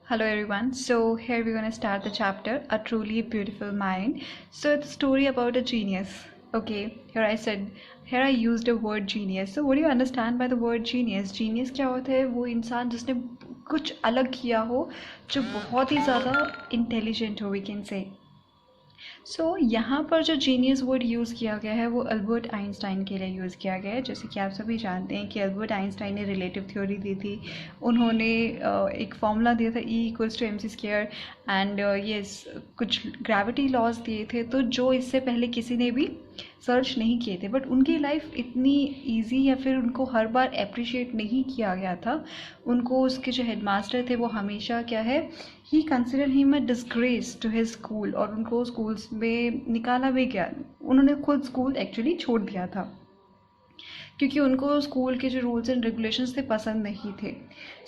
Hello everyone. So here we're going to start the chapter A Truly Beautiful Mind. So it's a story about a genius. Okay, here I used a word genius. So what do you understand by the word genius? Genius क्या होता है? वो इंसान जिसने कुछ अलग किया हो जो बहुत ही ज़्यादा इंटेलिजेंट हो, we can say. यहाँ पर जो जीनियस वर्ड यूज़ किया गया है वो अल्बर्ट आइंस्टाइन के लिए यूज़ किया गया है। जैसे कि आप सभी जानते हैं कि अल्बर्ट आइंस्टाइन ने रिलेटिव थ्योरी दी थी। उन्होंने एक फॉर्मूला दिया था E=mc² एंड यस कुछ ग्रेविटी लॉज दिए थे, तो जो इससे पहले किसी ने भी सर्च नहीं किए थे। बट उनकी लाइफ इतनी इजी या फिर उनको हर बार अप्रिशिएट नहीं किया गया था। उनको उसके जो हेडमास्टर थे वो हमेशा क्या है, he consider him a disgrace to his school, और उनको स्कूल्स में निकाला भी गया। उन्होंने खुद स्कूल एक्चुअली छोड़ दिया था क्योंकि उनको स्कूल के जो रूल्स एंड रेगुलेशंस थे पसंद नहीं थे।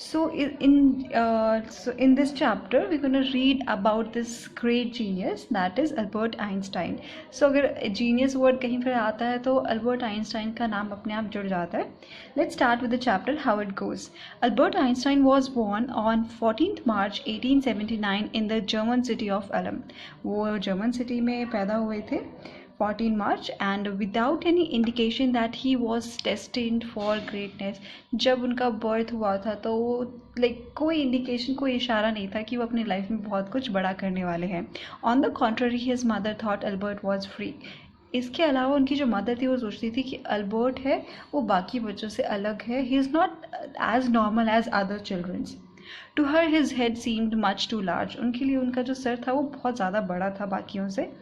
So in this chapter we gonna read about this great genius that is Albert Einstein. So अगर जीनियस वर्ड कहीं पर आता है तो अल्बर्ट आइंस्टाइन का नाम अपने आप जुड़ जाता है। Let's start with the chapter how it goes. Albert Einstein was born on 14 March 1879 in the German city of Ulm. वो जर्मन सिटी में पैदा हुए थे 14 March and without any indication that he was destined for greatness। जब उनका birth हुआ था तो कोई इंडिकेशन, कोई इशारा नहीं था कि वो अपनी लाइफ में बहुत कुछ बड़ा करने वाले हैं। On the contrary his mother thought Albert was free. इसके अलावा उनकी जो मदर थी वो सोचती थी कि अल्बर्ट है वो बाकी बच्चों से अलग है, he is not as normal as other childrens. To her his head seemed much too large. उनके लिए उनका जो सर था वो बहुत ज़्यादा बड़ा था बाकियों से।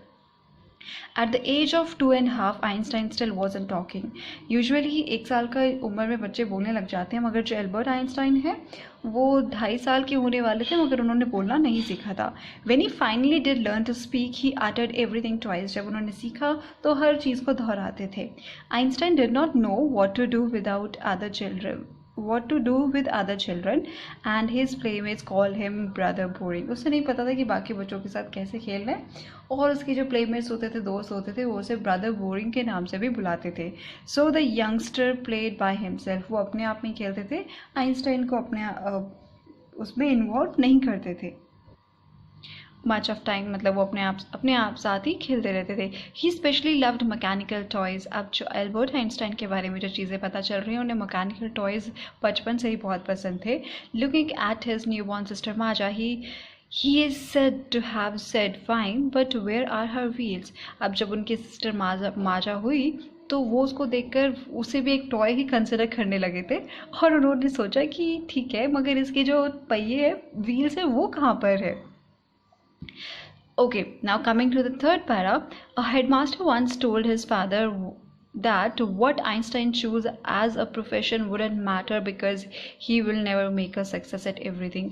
At the age of 2.5 Einstein still wasn't talking। Usually 1 साल का उम्र में बच्चे बोलने लग जाते हैं, मगर जो एल्बर्ट आइंस्टाइन है वो 2.5 साल के होने वाले थे मगर उन्होंने बोलना नहीं सीखा था। When he finally did learn to speak, he uttered everything twice। जब उन्होंने सीखा तो हर चीज़ को दोहराते थे। Einstein did not know what to do with other children and his playmates called him brother boring। उसे नहीं पता था कि बाकी बच्चों के साथ कैसे खेलना है, और उसके जो प्लेमेट्स होते थे, दोस्त होते थे, वो उसे ब्रदर बोरिंग के नाम से भी बुलाते थे। So the youngster played by himself. वो अपने आप में खेलते थे, आइंस्टाइन को उसमें इन्वॉल्व नहीं करते थे मच ऑफ टाइम, मतलब वो अपने आप साथ ही खेलते रहते थे। ही स्पेशली लव्ड मैकेनिकल टॉयज़। अब जो एल्बर्ट आइंस्टाइन के बारे में जो चीज़ें पता चल रही हैं, उन्हें मैकेनिकल टॉयज़ बचपन से ही बहुत पसंद थे। Looking at his new born sister Maaza, he is said to have said, fine, but where are her wheels। अब जब उनकी सिस्टर माजा हुई तो वो उसको देखकर उसे भी एक टॉय ही कंसिडर करने लगे थे, और उन्होंने सोचा कि ठीक है मगर इसके जो पहिए है, व्हील्स है, वो कहाँ पर है। Okay, now coming to the third para, a headmaster once told his father that what Einstein chose as a profession wouldn't matter because he will never make a success at everything।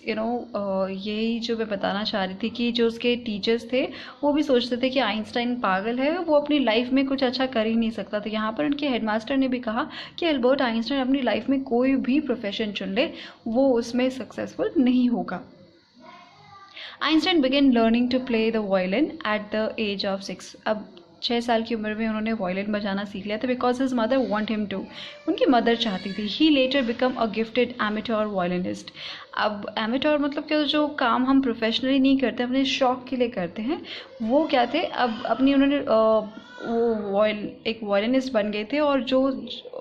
यही जो मैं बताना चाह रही थी कि जो उसके टीचर्स थे वो भी सोचते थे कि आइंस्टाइन पागल है, वो अपनी लाइफ में कुछ अच्छा कर ही नहीं सकता। तो यहाँ पर उनके हेडमास्टर ने भी कहा कि अल्बर्ट आइंस्टाइन अपनी लाइफ में कोई भी प्रोफेशन चुन ले, वो उसमें सक्सेसफुल नहीं होगा। Einstein began learning to play the violin at the age of 6। अब 6 साल की उम्र में उन्होंने वायलिन बजाना सीख लिया था because his mother want him to. उनकी मदर चाहती थी। He later become a gifted amateur violinist. अब एमेटोर मतलब कि जो काम हम प्रोफेशनली नहीं करते, अपने शौक के लिए करते हैं, वो क्या थे, अब अपनी उन्होंने वो एक वायलिनिस्ट बन गए थे, और जो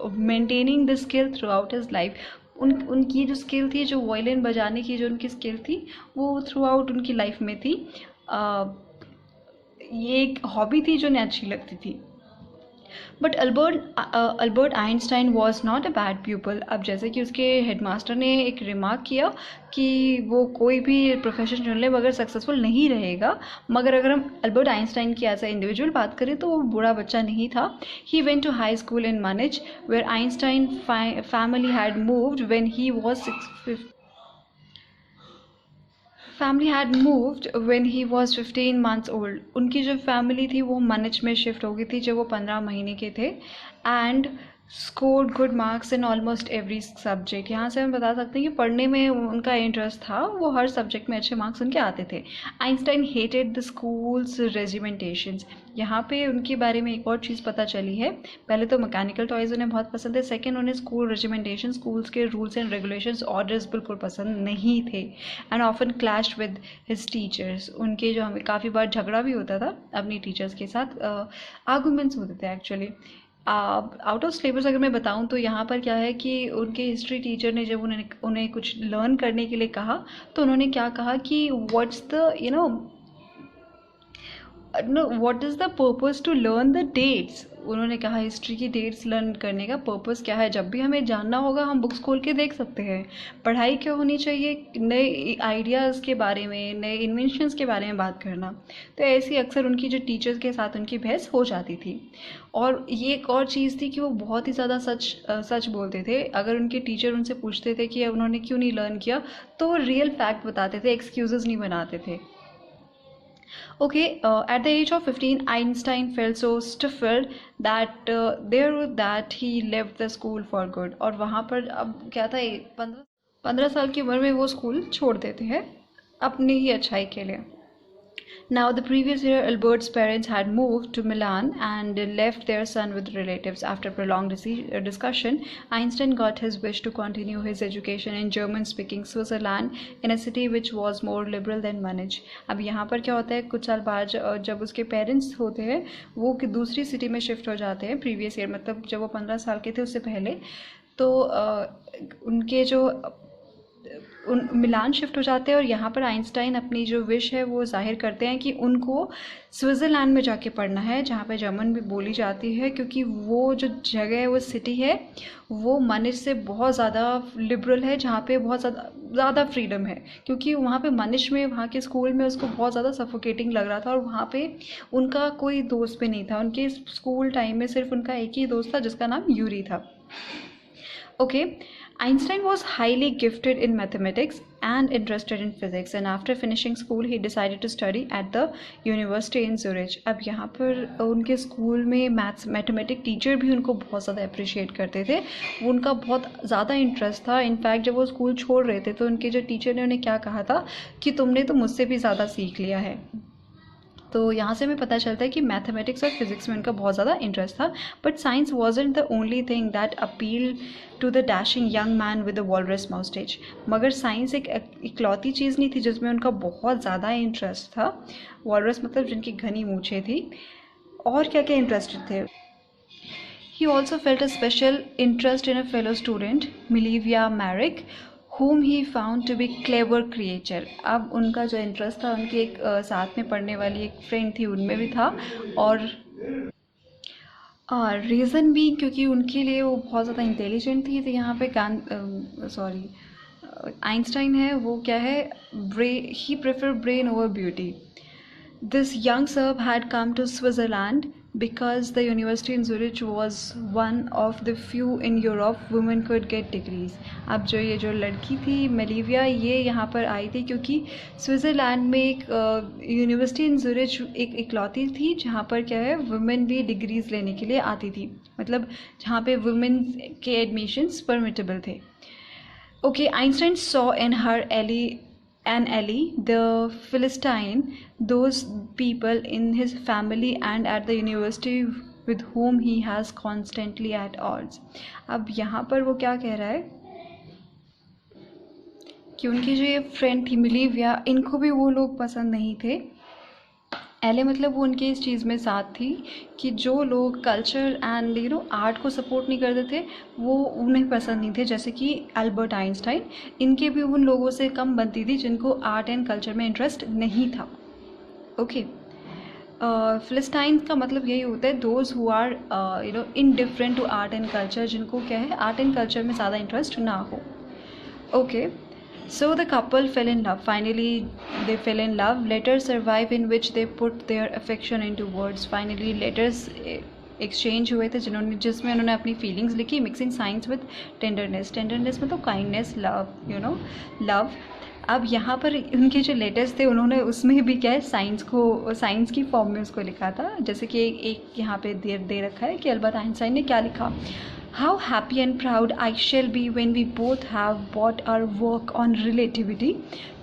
maintaining the skill through out his life, उनकी जो स्किल थी, जो वायलिन बजाने की जो उनकी स्किल थी, वो थ्रू आउट उनकी लाइफ में थी। ये एक हॉबी थी जो उन्हें अच्छी लगती थी। But Albert Einstein was not a bad pupil. अब जैसे कि उसके हेडमास्टर ने एक रिमार्क किया कि वो कोई भी प्रोफेशन चुन ले मगर सक्सेसफुल नहीं रहेगा, मगर अगर हम अल्बर्ट आइंस्टाइन की एज ए इंडिविजुअल बात करें तो वो बुरा बच्चा नहीं था। He went to high school in Munich where Einstein family had moved when he was when he was 15 months old। उनकी जो फैमिली थी वो मनिच में शिफ्ट हो गई थी जब वो 15 महीने के थे। And scored good marks in almost every subject. यहाँ से हम बता सकते हैं कि पढ़ने में उनका इंटरेस्ट था, वो हर सब्जेक्ट में अच्छे मार्क्स उनके आते थे। Einstein hated the schools regimentations. यहाँ पे उनके बारे में एक और चीज़ पता चली है। पहले तो मैकेनिकल टॉयज़ उन्हें बहुत पसंद है, सेकेंड उन्हें स्कूल रेजिमेंटेशन, स्कूल्स के रूल्स एंड रेगुलेशंस, ऑर्डर्स बिल्कुल पसंद नहीं थे। And often clash with his teachers. उनके जो हमें काफ़ी बार झगड़ा भी होता था अपनी टीचर्स के साथ, आर्गूमेंट्स होते थे एक्चुअली। आउट ऑफ सिलेबस अगर मैं बताऊं तो यहाँ पर क्या है कि उनके हिस्ट्री टीचर ने जब उन्हें कुछ लर्न करने के लिए कहा, तो उन्होंने क्या कहा कि what's the what is the purpose to learn the dates. उन्होंने कहा हिस्ट्री की डेट्स लर्न करने का पर्पज़ क्या है, जब भी हमें जानना होगा हम बुक्स खोल के देख सकते हैं। पढ़ाई क्यों होनी चाहिए, नए आइडियाज़ के बारे में, नए इन्वेंशंस के बारे में बात करना। तो ऐसी अक्सर उनकी जो टीचर्स के साथ उनकी बहस हो जाती थी। और ये एक और चीज़ थी कि वो बहुत ही ज़्यादा सच बोलते थे। अगर उनके टीचर उनसे पूछते थे कि उन्होंने क्यों नहीं लर्न किया, तो वो रियल फैक्ट बताते थे, एक्सक्यूज़ेस नहीं बनाते थे। Okay, at the age of 15, Einstein felt so stifled that he left the school for good. और वहाँ पर अब क्या था, 15 साल की उम्र में वो स्कूल छोड़ देते हैं अपनी ही अच्छाई के लिए। Now, the previous year, Albert's parents had moved to Milan and left their son with relatives. After prolonged discussion, Einstein got his wish to continue his education in German-speaking Switzerland in a city which was more liberal than Munich. अब यहाँ पर क्या होता है, कुछ साल बाद जब उसके पेरेंट्स होते हैं वो दूसरी सिटी में शिफ्ट हो जाते हैं। प्रीवियस ईयर मतलब जब वो 15 साल के थे उससे पहले, तो उनके जो मिलान शिफ्ट हो जाते हैं। और यहाँ पर आइंस्टाइन अपनी जो विश है वो जाहिर करते हैं कि उनको स्विट्ज़रलैंड में जाके पढ़ना है, जहाँ पे जर्मन भी बोली जाती है, क्योंकि वो जो जगह है, वो सिटी है, वो मनिच से बहुत ज़्यादा लिबरल है, जहाँ पे बहुत ज़्यादा फ्रीडम है। क्योंकि वहाँ पे मनिच में, वहाँ के स्कूल में उसको बहुत ज़्यादा सफोकेटिंग लग रहा था, और वहाँ पे उनका कोई दोस्त भी नहीं था। उनके स्कूल टाइम में सिर्फ उनका एक ही दोस्त था जिसका नाम यूरी था। Okay, Einstein was highly gifted in mathematics and interested in physics, and after finishing school he decided to study at the university in Zurich. अब यहाँ पर उनके स्कूल में मैथमेटिक्स टीचर भी उनको बहुत ज़्यादा अप्रिशिएट करते थे, उनका बहुत ज़्यादा इंटरेस्ट था। इनफैक्ट जब वो स्कूल छोड़ रहे थे तो उनके जो टीचर ने उन्हें क्या कहा था कि तुमने तो मुझसे भी ज़्यादा सीख लिया है। तो यहाँ से हमें पता चलता है कि मैथमेटिक्स और फिज़िक्स में उनका बहुत ज़्यादा इंटरेस्ट था। But science wasn't the only thing that appeal to the dashing young man with the walrus moustache. मगर साइंस एक इकलौती चीज़ नहीं थी जिसमें उनका बहुत ज़्यादा इंटरेस्ट था। वॉलरस मतलब जिनकी घनी मूछें थी। और क्या क्या इंटरेस्टेड थे। He also felt a special interest in a fellow student, Mileva Maric, whom he found to be clever creature। अब उनका जो इंटरेस्ट था उनकी एक साथ में पढ़ने वाली एक फ्रेंड थी, उनमें भी था। और रीज़न भी क्योंकि उनके लिए वो बहुत ज़्यादा इंटेलिजेंट थी। तो यहाँ पे आइंस्टाइन है वो क्या है, he prefer brain over beauty. This young Serb had come to Switzerland because the university in Zurich was one of the few in Europe women could get degrees। अब ये जो लड़की थी मेलिविया, ये यहाँ पर आई थी क्योंकि स्विट्ज़रलैंड में एक यूनिवर्सिटी इन ज़ुरिच एक इकलौती थी जहाँ पर क्या है, वुमेन भी डिग्रीज़ लेने के लिए आती थी, मतलब जहाँ पे वुमेन के एडमिशन्स परमिटेबल थे। Okay, Einstein saw in her Ellie, the Philistine, those people in his family and at the university with whom he has constantly at odds। अब यहाँ पर वो क्या कह रहा है कि उनकी जो ये फ्रेंड थी मिलीविया, इनको भी वो लोग पसंद नहीं थे। एले मतलब वो उनके इस चीज़ में साथ थी कि जो लोग कल्चर एंड आर्ट को सपोर्ट नहीं करते थे वो उन्हें पसंद नहीं थे। जैसे कि अल्बर्ट आइंस्टाइन, इनके भी उन लोगों से कम बनती थी जिनको आर्ट एंड कल्चर में इंटरेस्ट नहीं था। ओके, फिलिस्टाइन का मतलब यही होता है those who are indifferent to art and culture, जिनको क्या है आर्ट एंड कल्चर में ज़्यादा इंटरेस्ट ना हो। Okay, so the couple fell in love. Finally they fell in love. Letters survive in which they put their affection into words. Finally letters exchange हुए थे जिसमें उन्होंने अपनी फीलिंग्स लिखी, mixing science with tenderness. Tenderness मतलब kindness, love, love. अब यहाँ पर उनके जो लेटर्स थे उन्होंने उसमें भी क्या है साइंस की फॉर्म में उसको लिखा था। जैसे कि एक यहाँ पे दे रखा है कि अल्बर्ट आइंस्टाइन ने क्या लिखा। How happy and proud I shall be when we both have brought our work on relativity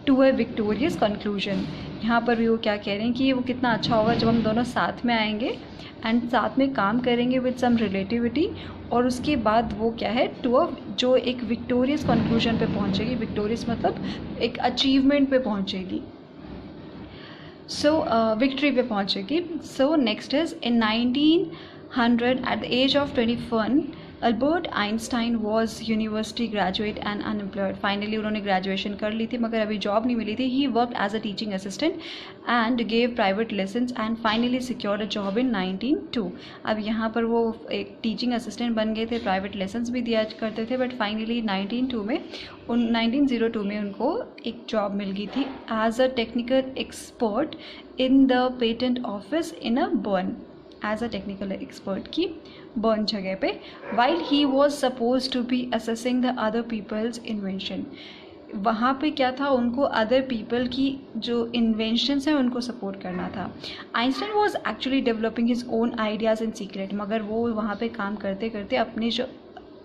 to a victorious conclusion. यहाँ पर भी वो क्या कह रहे हैं कि वो कितना अच्छा होगा जब हम दोनों साथ में आएंगे एंड साथ में काम करेंगे विद सम रिलेटिविटी, और उसके बाद वो क्या है टू अ जो एक विक्टोरियस कंक्लूजन पे पहुँचेगी. विक्टोरियस मतलब एक अचीवमेंट पे पहुँचेगी. विक्ट्री पे पहुँचेगी. So next is in 1900 at the age of 21 Albert Einstein was university graduate and unemployed. Finally उन्होंने ग्रेजुएशन कर ली थी मगर अभी जॉब नहीं मिली थी. He work as a teaching assistant and gave private lessons and finally secured a job in 1902. अब यहाँ पर वो एक टीचिंग असिस्टेंट बन गए थे, प्राइवेट लेसन्स भी दिया करते थे, बट फाइनली 1902 में उनको एक जॉब मिल गई थी as a technical expert in the patent office in a Bern. As a technical expert की बर्न जगह पे, while he was suppose to be assessing the other people's invention. वहाँ पे क्या था, उनको अदर पीपल की जो इन्वेंशंस हैं उनको सपोर्ट करना था. Einstein was actually developing his own ideas in secret. मगर वो वहाँ पे काम करते करते अपने जो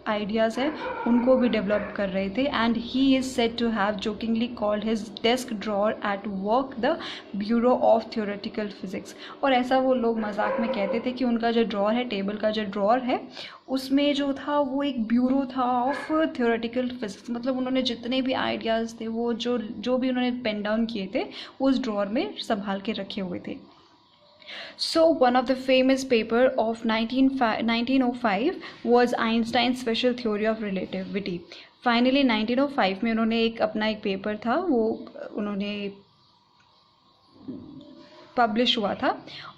आइडियाज़ हैं उनको भी डेवलप कर रहे थे. And he is said to have jokingly called his desk drawer at work the bureau of theoretical physics. और ऐसा वो लोग मजाक में कहते थे कि उनका जो ड्रॉअर है, टेबल का जो ड्रॉअर है, उसमें जो था वो एक ब्यूरो था ऑफ थियोरेटिकल फिजिक्स. मतलब उन्होंने जितने भी आइडियाज़ थे वो जो भी उन्होंने पेन डाउन किए थे वो उस ड्रॉअर में संभाल के रखे हुए थे. So one of the famous paper of 1905 was Einstein's special theory of relativity. Finally 1905 में उन्होंने अपना एक पेपर था वो उन्होंने पब्लिश हुआ था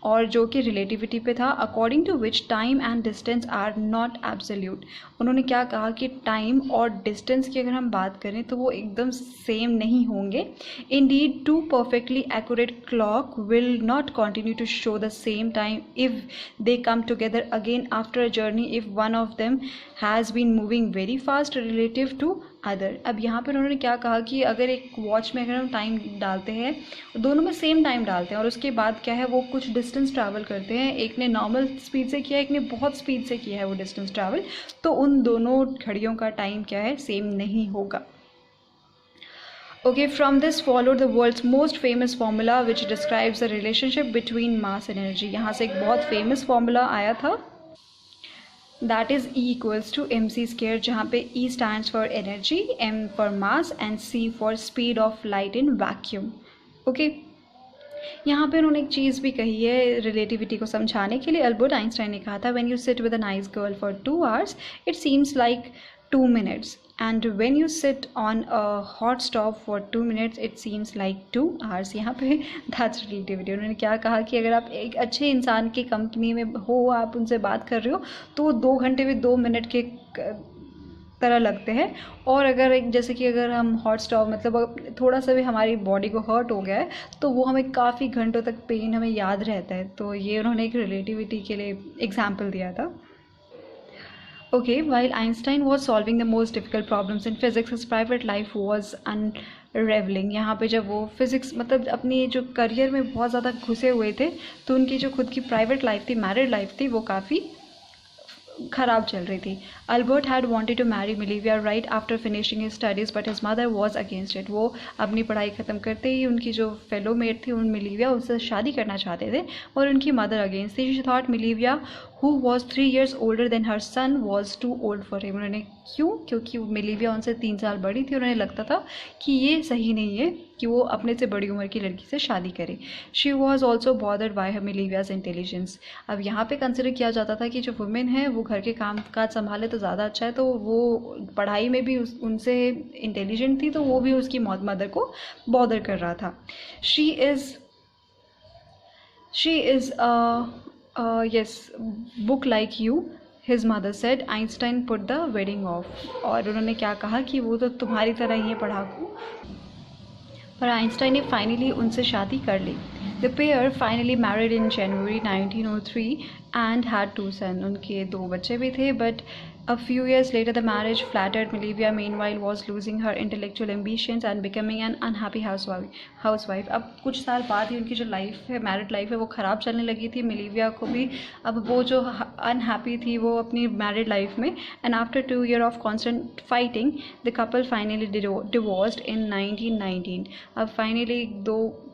और जो कि रिलेटिविटी पे था. According to which time and distance are not absolute. उन्होंने क्या कहा कि टाइम और डिस्टेंस की अगर हम बात करें तो वो एकदम सेम नहीं होंगे. Indeed two perfectly accurate clock will not continue to show the same time if they come together again after a journey if one of them has been moving very fast relative to other. अब यहाँ पर उन्होंने क्या कहा कि अगर एक watch में अगर हम टाइम डालते हैं, दोनों में सेम टाइम डालते हैं और उसके बाद क्या है वो कुछ डिस्टेंस ट्रैवल करते हैं, एक ने नॉर्मल स्पीड से किया, एक ने बहुत स्पीड से किया है वो डिस्टेंस ट्रैवल, तो उन दोनों घड़ियों का टाइम क्या है, सेम नहीं होगा. Okay, from this followed the world's most famous formula which describes the relationship between mass and energy. यहाँ से एक बहुत famous formula आया था, that is E equals to mc square, जहाँ पे E stands for energy, M for mass and C for speed of light in vacuum. Okay, यहाँ पे उन्होंने एक चीज़ भी कही है रिलेटिविटी को समझाने के लिए. अल्बर्ट आइंस्टाइन ने कहा था when you sit with a nice girl for 2 hours it seems like 2 minutes, and when you sit on a hot stove for 2 minutes it seems like 2 hours. यहाँ पे that's relativity. उन्होंने क्या कहा कि अगर आप एक अच्छे इंसान की कंपनी में हो, आप उनसे बात कर रहे हो तो 2 घंटे भी 2 मिनट के तरह लगते हैं. और अगर एक जैसे कि अगर हम हॉट स्टोव मतलब थोड़ा सा भी हमारी बॉडी को हर्ट हो गया है तो वो हमें काफ़ी घंटों तक पेन हमें याद रहता है. तो ये उन्होंने एक रिलेटिविटी के लिए एग्जाम्पल दिया था. Okay, while Einstein was solving the most difficult problems in physics, his private life was unraveling. यहाँ पे जब वो फिज़िक्स मतलब अपनी जो करियर में बहुत ज़्यादा घुसे हुए थे तो उनकी जो खुद की प्राइवेट लाइफ थी, मैरिड लाइफ थी, वो काफ़ी ख़राब चल रही थी. Albert had wanted to marry Mileva right after finishing his studies but his mother was against it. वो अपनी पढ़ाई ख़त्म करते ही उनकी जो फेलो मेट थी उन मिलीविया उससे शादी करना चाहते थे और उनकी मदर अगेंस्ट थी. She thought Mileva who was 3 years older than her son was too old for him. उन्होंने क्योंकि मिलीविया उनसे 3 साल बड़ी थी. उन्हें लगता था कि ये सही नहीं है कि वो अपने से बड़ी उम्र की लड़की से शादी करे. She was also bothered by her Mileva's intelligence. अब यहाँ पे कंसिडर किया जाता था कि जो वुमेन है वो घर के काम काज संभाले तो ज़्यादा अच्छा है, तो वो पढ़ाई में भी उनसे इंटेलिजेंट थी तो वो भी उसकी मदर को बॉदर कर रहा था. She is yes, book like you, his mother said. Einstein put the wedding off. और उन्होंने क्या कहा कि वो तो तुम्हारी तरह ही है पढ़ाकू. पर आइंस्टाइन ने फाइनली उनसे शादी कर ली. The pair finally married in January 1903 and had 2 sons. उनके 2 बच्चे भी थे, but A few years later, the marriage flattered. Olivia, meanwhile, was losing her intellectual ambitions and becoming an unhappy housewife. अब कुछ साल बाद ही उनकी जो लाइफ है, मैरिड लाइफ है, वो ख़राब चलने लगी थी. मिलीविया को भी अब वो जो अनहैप्पी थी वो अपनी मैरिड लाइफ में. And after 2 years of constant fighting, the couple finally divorced in 1919. अब फाइनली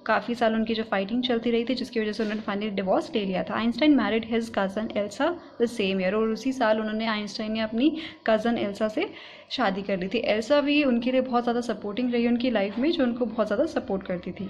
काफ़ी साल उनकी जो फाइटिंग चलती रही थी, जिसकी वजह से उन्होंने फाइनली डिवोर्स ले लिया था. Einstein married his cousin Elsa the same year, और उसी साल उन्होंने आइंस्टाइन ने अपनी कज़न एल्सा से शादी कर ली थी. एल्सा भी उनके लिए बहुत ज़्यादा सपोर्टिंग रही उनकी लाइफ में, जो उनको बहुत ज़्यादा सपोर्ट करती थी.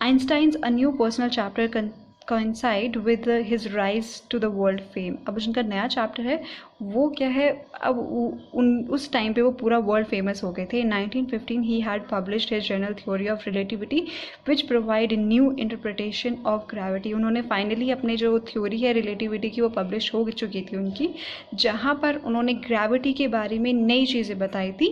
Einstein's a new personal chapter coincide with his rise to the world fame. अब जिनका नया चैप्टर है वो क्या है, अब उस टाइम पे वो पूरा वर्ल्ड फेमस हो गए थे. In 1915 he had published his general theory of relativity which provide a new interpretation of gravity. उन्होंने फाइनली अपने जो थ्योरी है रिलेटिविटी की वो पब्लिश हो चुकी थी उनकी, जहाँ पर उन्होंने ग्रेविटी के बारे में नई चीज़ें बताई थी.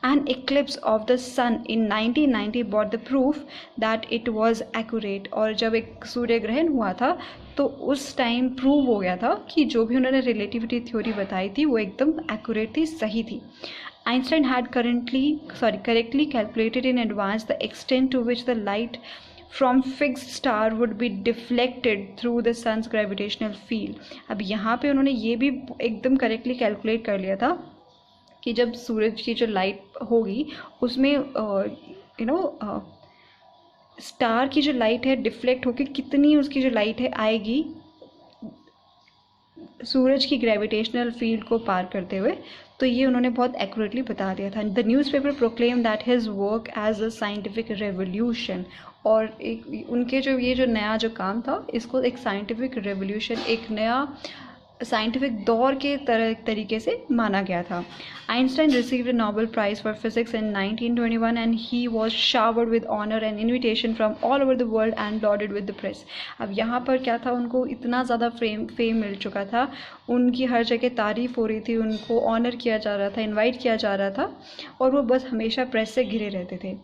An eclipse of the sun in 1990 brought the proof that it was accurate. और जब एक सूर्य ग्रहण हुआ था तो उस टाइम प्रूव हो गया था कि जो भी उन्होंने रिलेटिविटी थ्योरी बताई थी वो एकदम एक्यूरेट थी, सही थी. Einstein had correctly calculated in advance the extent to which the light from fixed star would be deflected through the sun's gravitational field. अब यहाँ पे उन्होंने ये भी एकदम करेक्टली कैलकुलेट कर लिया था कि जब सूरज की जो लाइट होगी उसमें स्टार की जो लाइट है डिफ्लेक्ट होकर कितनी उसकी जो लाइट है आएगी सूरज की ग्रेविटेशनल फील्ड को पार करते हुए. तो ये उन्होंने बहुत एक्यूरेटली बता दिया था. The newspaper proclaim that his work as a scientific revolution. और एक उनके जो नया जो काम था, इसको एक साइंटिफिक रेवोल्यूशन, एक नया साइंटिफिक दौर के तरीके से माना गया था. Einstein received a Nobel prize for physics in 1921 and he was showered with honour and invitation from all over the world and lauded with the press. अब यहाँ पर क्या था, उनको इतना ज़्यादा फेम मिल चुका था, उनकी हर जगह तारीफ़ हो रही थी, उनको ऑनर किया जा रहा था, इन्वाइट किया जा रहा था, और वो बस हमेशा प्रेस से घिरे रहते थे.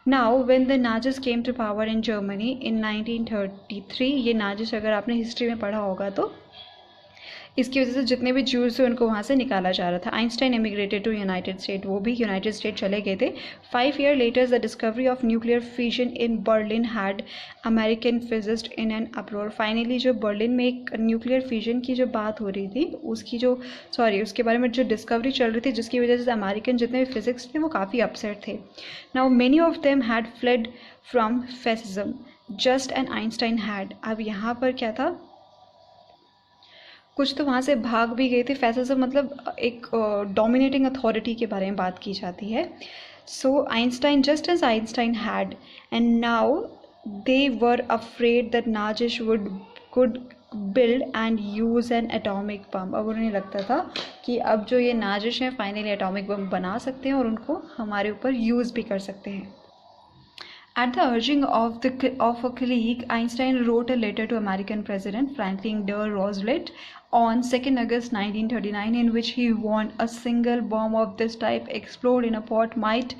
Now when the Nazis came to power in Germany in 1933, ये नाजिस अगर आपने हिस्ट्री में पढ़ा होगा तो इसकी वजह से जितने भी ज्यूज थे उनको वहाँ से निकाला जा रहा था. Einstein emigrated to United State, वो भी यूनाइटेड स्टेट चले गए थे. 5 years later the discovery of nuclear fission in Berlin had American physicist in an uproar. Finally जो बर्लिन में एक न्यूक्लियर फिजन की जो बात हो रही थी, उसके बारे में जो डिस्कवरी चल रही थी, जिसकी वजह से अमेरिकन जितने भी फिजिक्स थे वो काफ़ी अपसेट थे. Now many of them had fled from fascism just an Einstein had. अब यहाँ पर क्या था, कुछ तो वहाँ से भाग भी गए थे. फैसिज्म मतलब एक डोमिनेटिंग अथॉरिटी के बारे में बात की जाती है. So Einstein just as Einstein had and now they were afraid that Nazis could build and use an atomic bomb. अब उन्हें लगता था कि अब जो ये नाजिश हैं फाइनली एटॉमिक बम बना सकते हैं और उनको हमारे ऊपर यूज़ भी कर सकते हैं. At the urging of a colleague, Einstein wrote a letter to American President Franklin D. Roosevelt on 2nd August 1939 in which he warned a single bomb of this type explode in a pot might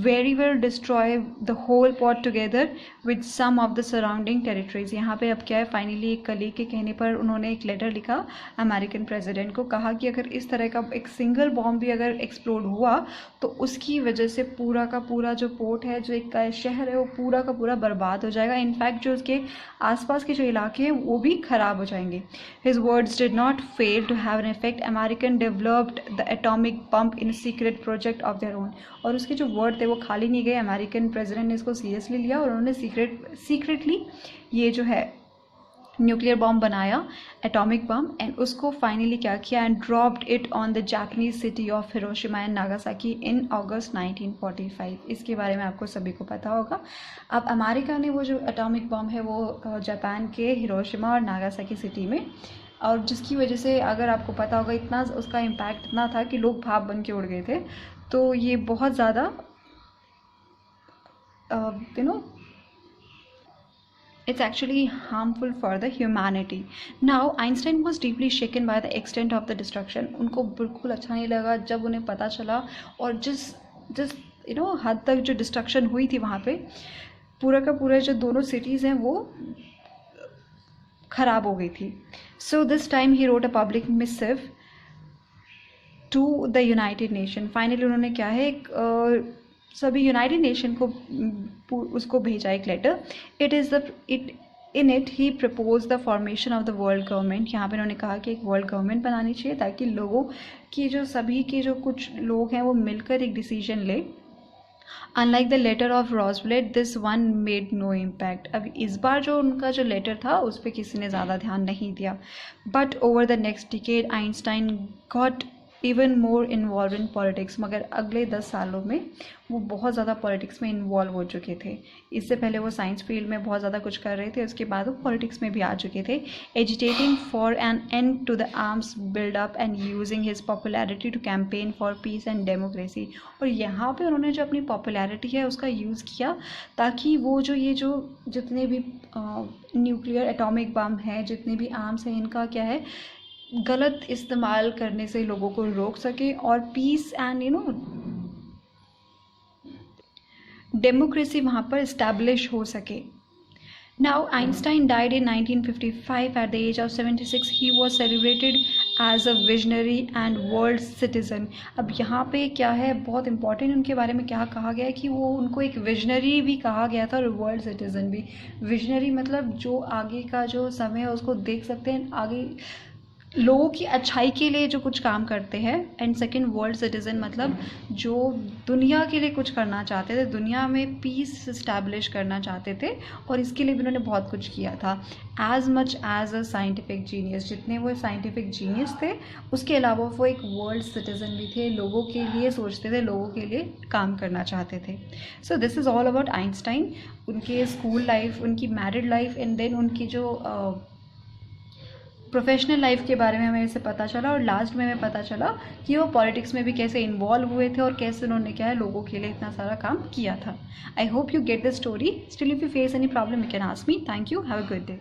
very well destroy the whole pot together with some of the surrounding territories. यहाँ पे अब क्या है, finally एक colleague के कहने पर उन्होंने एक लेटर लिखा अमेरिकन प्रेसिडेंट को, कहा कि अगर इस तरह का एक सिंगल बॉम्ब भी अगर एक्सप्लोड हुआ तो उसकी वजह से पूरा का पूरा जो पोर्ट है, जो एक शहर है, वो पूरा का पूरा बर्बाद हो जाएगा. इनफैक्ट जो उसके आसपास के जो इलाके हैं वो भी ख़राब हो जाएंगे. His words did not fail to have an effect. American developed the atomic bomb in a secret project of their own. और उसके जो वर्ड थे वो खाली नहीं गए. अमेरिकन प्रेसिडेंट ने इसको सीरियसली लिया और उन्होंने सीक्रेटली ये जो है न्यूक्लियर बॉम्ब बनाया, एटॉमिक बॉम्ब, एंड उसको फाइनली क्या किया, and dropped it on the Japanese city of Hiroshima and Nagasaki in August 1945. इसके बारे में आपको सभी को पता होगा. अब अमेरिका ने वो जो एटॉमिक बॉम्ब है वो जापान के हिरोशिमा और नागासाकी सिटी में, और जिसकी वजह से अगर आपको पता होगा इतना उसका इम्पैक्ट इतना था कि लोग भाप बन के उड़ गए थे. तो ये बहुत ज़्यादा it's actually harmful for the humanity. Now Einstein was deeply shaken by the extent of the destruction. उनको बिल्कुल अच्छा नहीं लगा जब उन्हें पता चला, और जिस हद तक जो डिस्ट्रक्शन हुई थी वहाँ पे, पूरा का पूरा जो दोनों सिटीज़ हैं वो ख़राब हो गई थी. So this time he wrote a public missive to the United Nation. Finally उन्होंने क्या है एक सभी यूनाइटेड नेशन को उसको भेजा एक letter. It is the it in it he propose the formation of the world government. यहाँ पे उन्होंने कहा कि एक वर्ल्ड गवर्नमेंट बनानी चाहिए ताकि लोगों की जो सभी के जो कुछ लोग हैं वो मिलकर एक डिसीजन ले। Unlike the letter of Roosevelt this one made no impact. अब इस बार जो उनका जो लेटर था उस पर किसी ने ज़्यादा ध्यान नहीं दिया। But over the next decade Einstein got even more involve in politics. मगर अगले 10 सालों में वो बहुत ज़्यादा पॉलिटिक्स में इन्वॉल्व हो चुके थे। इससे पहले वो साइंस फील्ड में बहुत ज़्यादा कुछ कर रहे थे, उसके बाद वो पॉलिटिक्स में भी आ चुके थे। Agitating for an end to the arms buildup and using his popularity to campaign for peace and democracy. और यहाँ पे उन्होंने जो अपनी पॉपुलैरिटी है उसका यूज़ किया ताकि वो जो ये जो जितने भी न्यूक्लियर एटॉमिक बम है, जितने भी आर्म्स हैं, इनका क्या है गलत इस्तेमाल करने से लोगों को रोक सके और पीस एंड डेमोक्रेसी वहाँ पर इस्टेब्लिश हो सके। Now Einstein died in 1955 at the age of 76। He was celebrated as a visionary and world citizen. अब यहाँ पे क्या है बहुत इंपॉर्टेंट उनके बारे में क्या कहा गया है कि वो उनको एक विजनरी भी कहा गया था और वर्ल्ड सिटीज़न भी। विजनरी मतलब जो आगे का जो समय है उसको देख सकते हैं, आगे लोगों की अच्छाई के लिए जो कुछ काम करते हैं। एंड सेकंड वर्ल्ड सिटीज़न मतलब जो दुनिया के लिए कुछ करना चाहते थे, दुनिया में पीस इस्टेब्लिश करना चाहते थे, और इसके लिए भी उन्होंने बहुत कुछ किया था। As much as a scientific genius, जितने वो साइंटिफिक जीनियस थे उसके अलावा वो एक वर्ल्ड सिटीज़न भी थे, लोगों के लिए सोचते थे, लोगों के लिए काम करना चाहते थे। So this is all about Einstein, उनके स्कूल लाइफ, उनकी मैरिड लाइफ एंड देन उनकी जो प्रोफेशनल लाइफ के बारे में हमें इससे पता चला। और लास्ट में हमें पता चला कि वो पॉलिटिक्स में भी कैसे इन्वॉल्व हुए थे और कैसे उन्होंने क्या है लोगों के लिए इतना सारा काम किया था। I hope you get the story. Still if you face any problem you can ask me. Thank you. Have a good day.